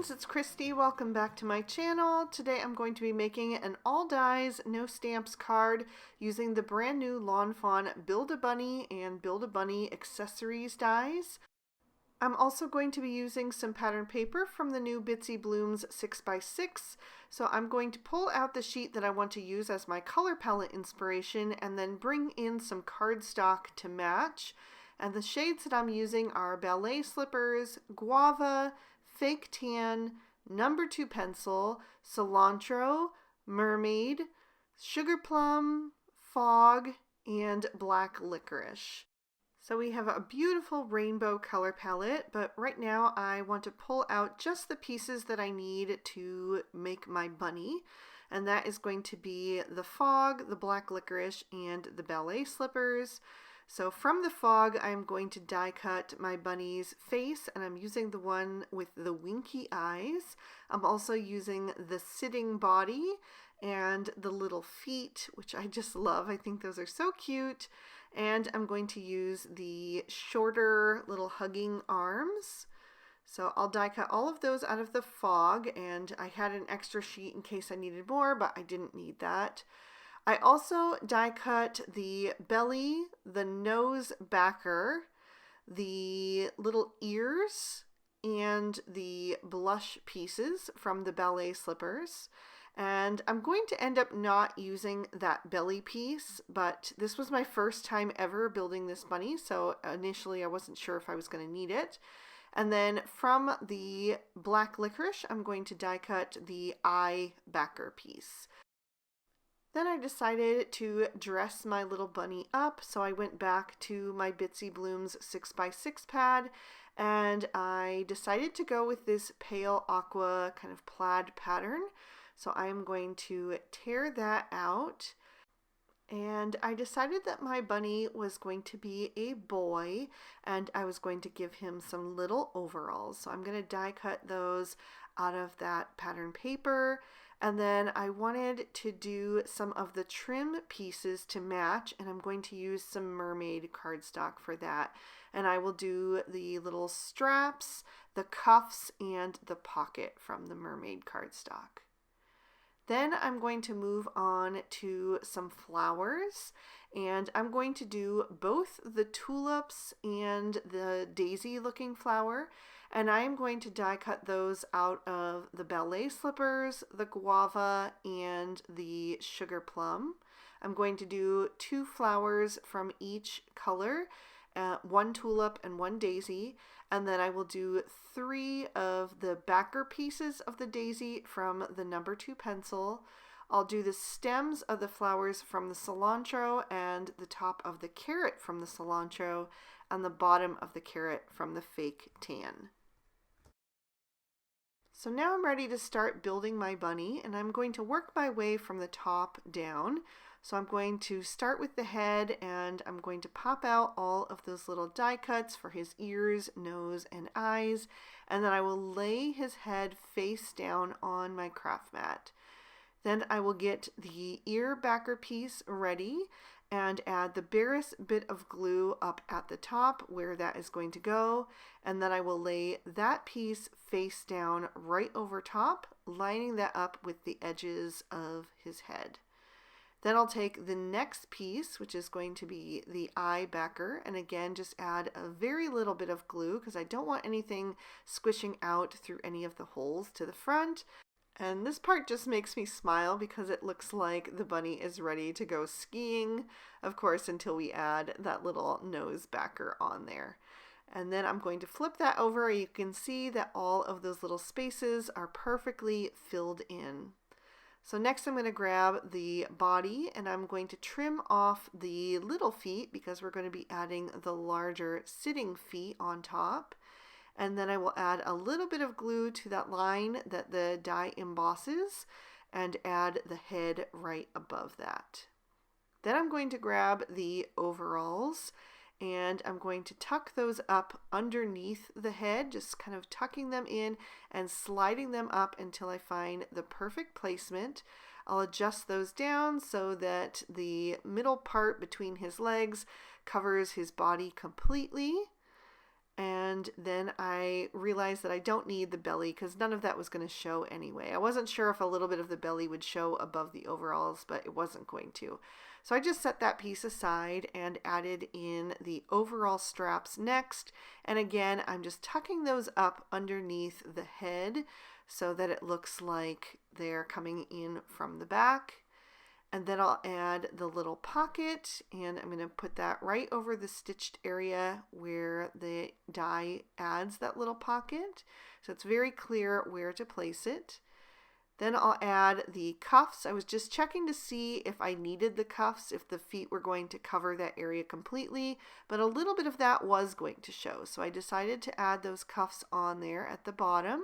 friends, it's Christy. Welcome back to my channel. Today I'm going to be making an all dies, no stamps card using the brand new Lawn Fawn Build-A-Bunny and Build-A-Bunny accessories dies. I'm also going to be using some pattern paper from the new Bitsy Blooms 6x6. So I'm going to pull out the sheet that I want to use as my color palette inspiration and then bring in some cardstock to match. And the shades that I'm using are Ballet Slippers, Guava, Fake Tan, number 2 pencil, cilantro, mermaid, sugar plum, fog, and black licorice. So we have a beautiful rainbow color palette, but right now I want to pull out just the pieces that I need to make my bunny. And that is going to be the fog, the black licorice, and the ballet slippers. So from the fog, I'm going to die cut my bunny's face, and I'm using the one with the winky eyes. I'm also using the sitting body and the little feet, which I just love. I think those are so cute. And I'm going to use the shorter little hugging arms. So I'll die cut all of those out of the fog, and I had an extra sheet in case I needed more, but I didn't need that. I also die cut the belly, the nose backer, the little ears, and the blush pieces from the ballet slippers. And I'm going to end up not using that belly piece, but this was my first time ever building this bunny, so initially I wasn't sure if I was going to need it. And then from the black licorice, I'm going to die cut the eye backer piece. Then I decided to dress my little bunny up, so I went back to my Bitsy Blooms 6x6 pad, and I decided to go with this pale aqua kind of plaid pattern. So I am going to tear that out, and I decided that my bunny was going to be a boy, and I was going to give him some little overalls. So I'm going to die cut those out of that pattern paper. And then I wanted to do some of the trim pieces to match, and I'm going to use some mermaid cardstock for that. And I will do the little straps, the cuffs, and the pocket from the mermaid cardstock. Then I'm going to move on to some flowers, and I'm going to do both the tulips and the daisy looking flower, and I'm going to die cut those out of the ballet slippers, the guava, and the sugar plum. I'm going to do 2 flowers from each color, 1 tulip and 1 daisy, and then I will do 3 of the backer pieces of the daisy from the number 2 pencil. I'll do the stems of the flowers from the cilantro and the top of the carrot from the cilantro and the bottom of the carrot from the fake tan. So now I'm ready to start building my bunny, and I'm going to work my way from the top down. So I'm going to start with the head, and I'm going to pop out all of those little die cuts for his ears, nose, and eyes, and then I will lay his head face down on my craft mat. Then I will get the ear backer piece ready and add the barest bit of glue up at the top where that is going to go, and then I will lay that piece face down right over top, lining that up with the edges of his head. Then I'll take the next piece, which is going to be the eye backer, and again just add a very little bit of glue because I don't want anything squishing out through any of the holes to the front. And this part just makes me smile because it looks like the bunny is ready to go skiing, of course, until we add that little nose backer on there. And then I'm going to flip that over. You can see that all of those little spaces are perfectly filled in. So next I'm going to grab the body, and I'm going to trim off the little feet because we're going to be adding the larger sitting feet on top. And then I will add a little bit of glue to that line that the die embosses and add the head right above that. Then I'm going to grab the overalls, and I'm going to tuck those up underneath the head, just kind of tucking them in and sliding them up until I find the perfect placement. I'll adjust those down so that the middle part between his legs covers his body completely. And then I realized that I don't need the belly because none of that was going to show anyway. I wasn't sure if a little bit of the belly would show above the overalls, but it wasn't going to. So I just set that piece aside and added in the overall straps next. And again, I'm just tucking those up underneath the head so that it looks like they're coming in from the back. And then I'll add the little pocket, and I'm going to put that right over the stitched area where the die adds that little pocket. So it's very clear where to place it. Then I'll add the cuffs. I was just checking to see if I needed the cuffs, if the feet were going to cover that area completely, but a little bit of that was going to show. So I decided to add those cuffs on there at the bottom.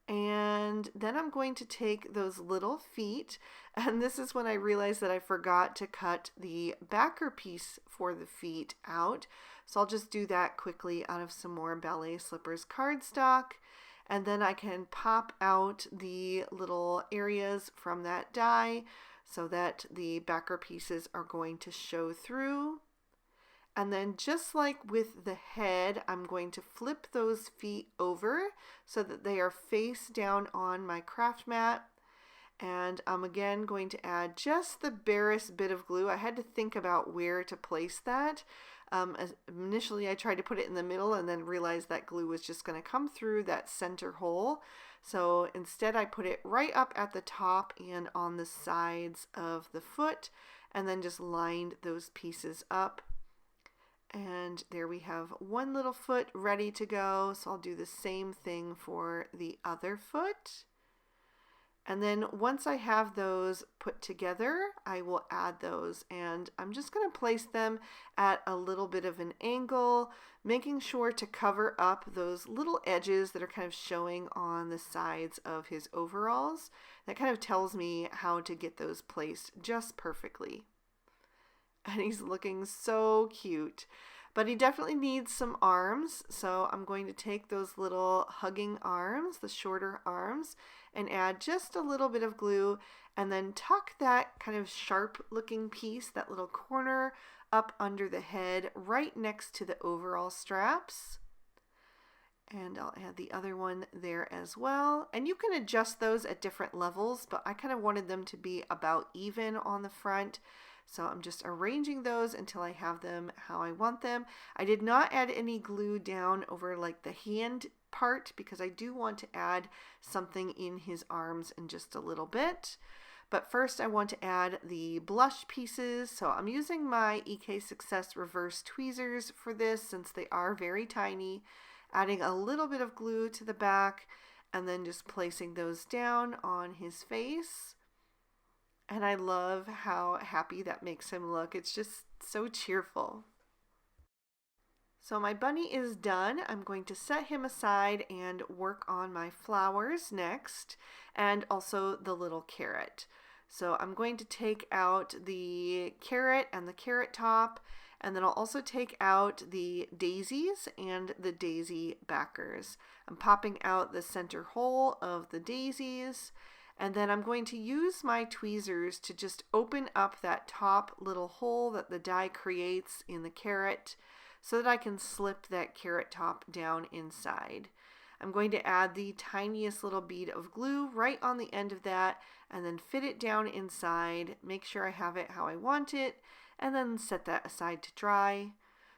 And then I'm going to take those little feet, and this is when I realized that I forgot to cut the backer piece for the feet out. So I'll just do that quickly out of some more ballet slippers cardstock, and then I can pop out the little areas from that die so that the backer pieces are going to show through. And then just like with the head, I'm going to flip those feet over so that they are face down on my craft mat. And I'm again going to add just the barest bit of glue. I had to think about where to place that. Initially I tried to put it in the middle and then realized that glue was just going to come through that center hole. So instead I put it right up at the top and on the sides of the foot, and then just lined those pieces up. And there we have one little foot ready to go. So I'll do the same thing for the other foot. And then once I have those put together, I will add those. And I'm just going to place them at a little bit of an angle, making sure to cover up those little edges that are kind of showing on the sides of his overalls. That kind of tells me how to get those placed just perfectly. And he's looking so cute. But he definitely needs some arms, so I'm going to take those little hugging arms, the shorter arms, and add just a little bit of glue, and then tuck that kind of sharp looking piece, that little corner, up under the head right next to the overall straps. And I'll add the other one there as well. And you can adjust those at different levels, but I kind of wanted them to be about even on the front. So I'm just arranging those until I have them how I want them. I did not add any glue down over like the hand part because I do want to add something in his arms in just a little bit. But first I want to add the blush pieces. So I'm using my EK Success reverse tweezers for this since they are very tiny. Adding a little bit of glue to the back and then just placing those down on his face. And I love how happy that makes him look. It's just so cheerful. So my bunny is done. I'm going to set him aside and work on my flowers next, and also the little carrot. So I'm going to take out the carrot and the carrot top, and then I'll also take out the daisies and the daisy backers. I'm popping out the center hole of the daisies. And then I'm going to use my tweezers to just open up that top little hole that the die creates in the carrot so that I can slip that carrot top down inside. I'm going to add the tiniest little bead of glue right on the end of that and then fit it down inside, make sure I have it how I want it, and then set that aside to dry.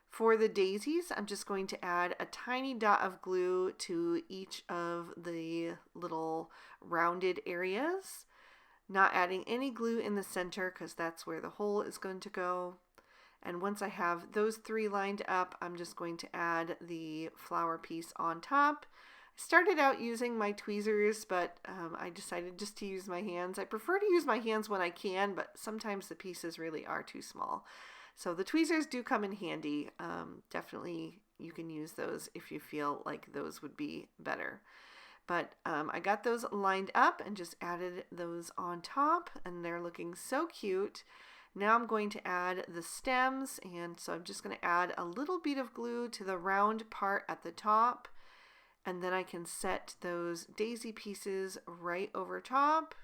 For the daisies, I'm just going to add a tiny dot of glue to each of the little rounded areas, not adding any glue in the center because that's where the hole is going to go. And once I have those three lined up, I'm just going to add the flower piece on top. I started out using my tweezers, but I decided just to use my hands. I prefer to use my hands when I can, but sometimes the pieces really are too small. So the tweezers do come in handy. Definitely you can use those if you feel like those would be better. But I got those lined up and just added those on top, and they're looking so cute. Now I'm going to add the stems, and so I'm just going to add a little bead of glue to the round part at the top, and then I can set those daisy pieces right over top.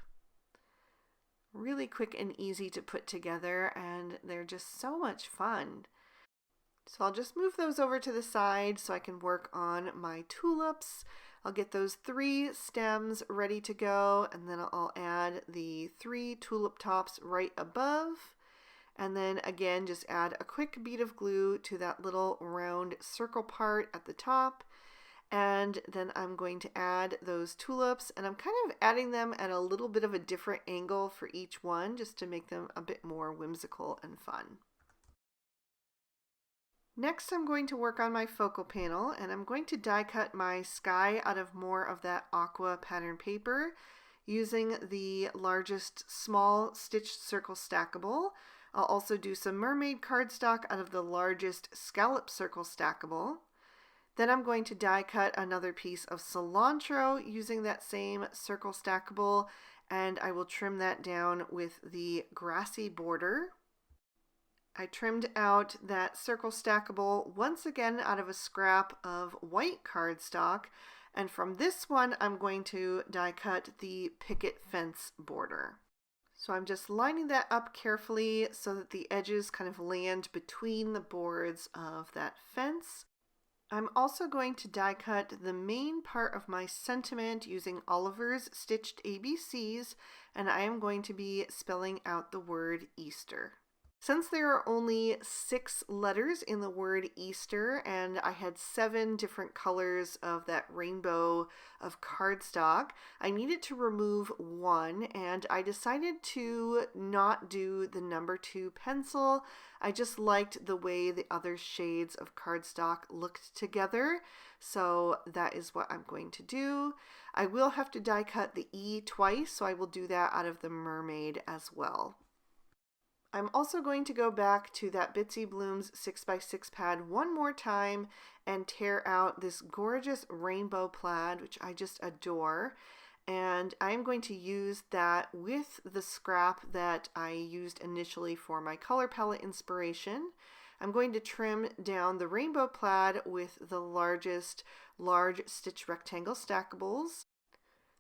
Really quick and easy to put together, and they're just so much fun. So I'll just move those over to the side so I can work on my tulips. I'll get those 3 stems ready to go, and then I'll add the 3 tulip tops right above. And then again, just add a quick bead of glue to that little round circle part at the top. And then I'm going to add those tulips, and I'm kind of adding them at a little bit of a different angle for each one, just to make them a bit more whimsical and fun. Next, I'm going to work on my focal panel, and I'm going to die cut my sky out of more of that aqua pattern paper using the largest small stitched circle stackable. I'll also do some mermaid cardstock out of the largest scallop circle stackable. Then I'm going to die cut another piece of cilantro using that same circle stackable, and I will trim that down with the grassy border. I trimmed out that circle stackable once again out of a scrap of white cardstock, and from this one I'm going to die cut the picket fence border. So I'm just lining that up carefully so that the edges kind of land between the boards of that fence. I'm also going to die cut the main part of my sentiment using Oliver's Stitched ABCs, and I am going to be spelling out the word Easter. Since there are only 6 letters in the word Easter, and I had 7 different colors of that rainbow of cardstock, I needed to remove one, and I decided to not do the number 2 pencil. I just liked the way the other shades of cardstock looked together, so that is what I'm going to do. I will have to die cut the E twice, so I will do that out of the mermaid as well. I'm also going to go back to that Bitsy Blooms 6x6 pad one more time and tear out this gorgeous rainbow plaid, which I just adore. And I'm going to use that with the scrap that I used initially for my color palette inspiration. I'm going to trim down the rainbow plaid with the largest large stitch rectangle stackables.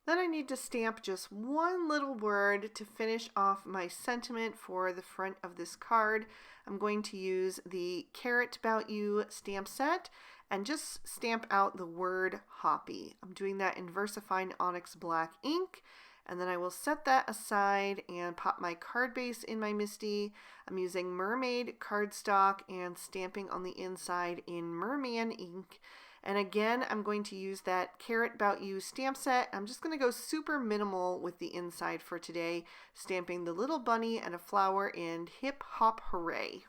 Then I need to stamp just one little word to finish off my sentiment for the front of this card. I'm going to use the Carrot 'Bout You stamp set and just stamp out the word Hoppy. I'm doing that in VersaFine Onyx Black ink, and then I will set that aside and pop my card base in my MISTI. I'm using Mermaid cardstock and stamping on the inside in Merman ink. And again, I'm going to use that Carrot 'Bout You stamp set. I'm just going to go super minimal with the inside for today, stamping the little bunny and a flower in Hip Hop Hooray.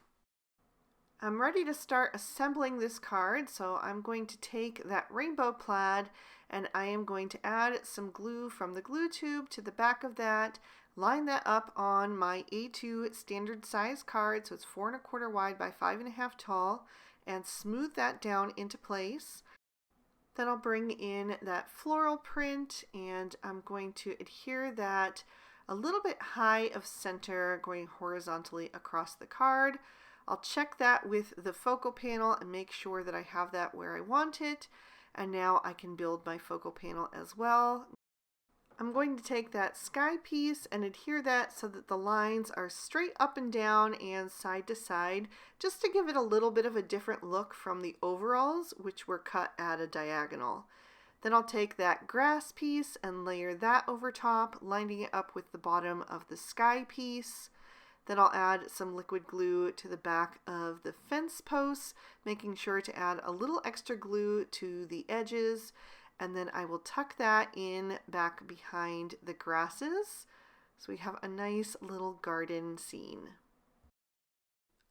I'm ready to start assembling this card, so I'm going to take that rainbow plaid and I am going to add some glue from the glue tube to the back of that, line that up on my A2 standard size card, so it's 4 1/4 wide by 5 1/2 tall, and smooth that down into place. Then I'll bring in that floral print and I'm going to adhere that a little bit high of center, going horizontally across the card. I'll check that with the focal panel and make sure that I have that where I want it. And now I can build my focal panel as well. I'm going to take that sky piece and adhere that so that the lines are straight up and down and side to side, just to give it a little bit of a different look from the overalls, which were cut at a diagonal. Then I'll take that grass piece and layer that over top, lining it up with the bottom of the sky piece. Then I'll add some liquid glue to the back of the fence posts, making sure to add a little extra glue to the edges. And then I will tuck that in back behind the grasses, so we have a nice little garden scene.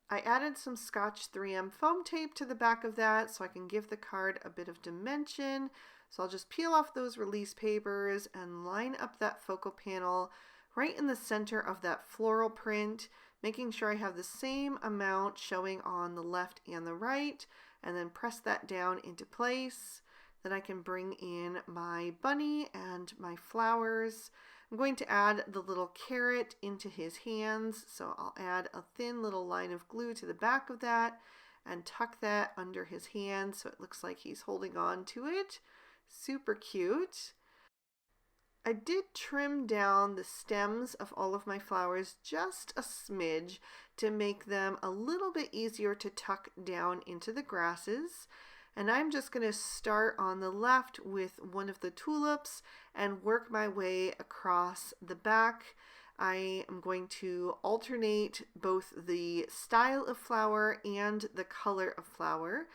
I added some Scotch 3M foam tape to the back of that so I can give the card a bit of dimension. So I'll just peel off those release papers and line up that focal panel right in the center of that floral print, making sure I have the same amount showing on the left and the right, and then press that down into place. Then I can bring in my bunny and my flowers. I'm going to add the little carrot into his hands, so I'll add a thin little line of glue to the back of that and tuck that under his hand so it looks like he's holding on to it. Super cute. I did trim down the stems of all of my flowers just a smidge to make them a little bit easier to tuck down into the grasses. And I'm just going to start on the left with one of the tulips and work my way across the back. I am going to alternate both the style of flower and the color of flower.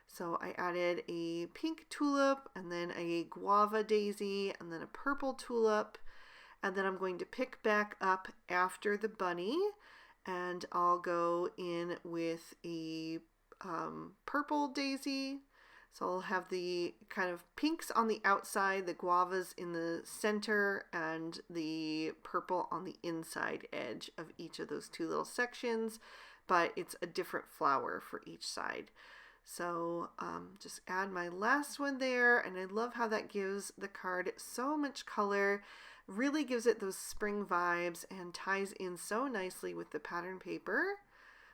So I added a pink tulip and then a guava daisy and then a purple tulip. And then I'm going to pick back up after the bunny and I'll go in with a purple daisy. So I'll have the kind of pinks on the outside, the guavas in the center, and the purple on the inside edge of each of those two little sections, but it's a different flower for each side. So just add my last one there, and I love how that gives the card so much color, really gives it those spring vibes and ties in so nicely with the pattern paper.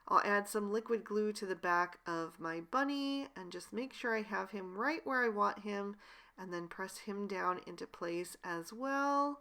I'll add some liquid glue to the back of my bunny and just make sure I have him right where I want him, and then press him down into place as well.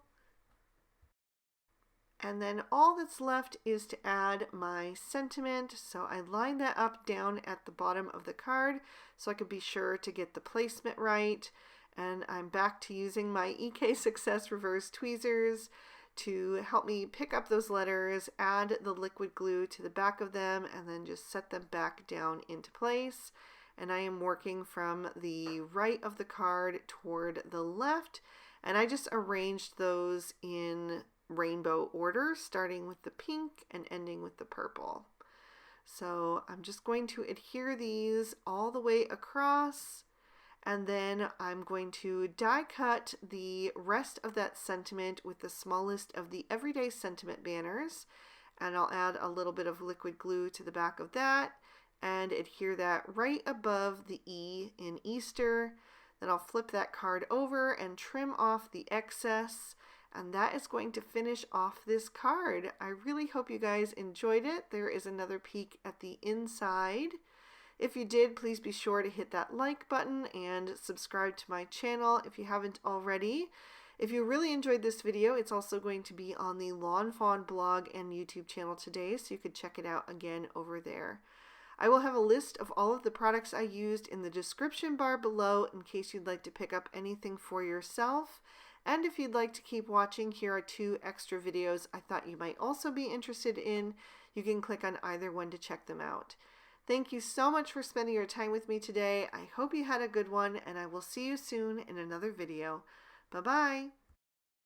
And then all that's left is to add my sentiment. So I line that up down at the bottom of the card so I could be sure to get the placement right. And I'm back to using my EK Success reverse tweezers to help me pick up those letters, add the liquid glue to the back of them, and then just set them back down into place. And I am working from the right of the card toward the left, and I just arranged those in rainbow order, starting with the pink and ending with the purple. So I'm just going to adhere these all the way across. And then I'm going to die cut the rest of that sentiment with the smallest of the everyday sentiment banners. And I'll add a little bit of liquid glue to the back of that and adhere that right above the E in Easter. Then I'll flip that card over and trim off the excess. And that is going to finish off this card. I really hope you guys enjoyed it. There is another peek at the inside. If you did, please be sure to hit that like button and subscribe to my channel if you haven't already. If you really enjoyed this video, it's also going to be on the Lawn Fawn blog and YouTube channel today, so you could check it out again over there. I will have a list of all of the products I used in the description bar below in case you'd like to pick up anything for yourself. And if you'd like to keep watching, here are 2 extra videos I thought you might also be interested in. You can click on either one to check them out. Thank you so much for spending your time with me today. I hope you had a good one, and I will see you soon in another video. Bye-bye.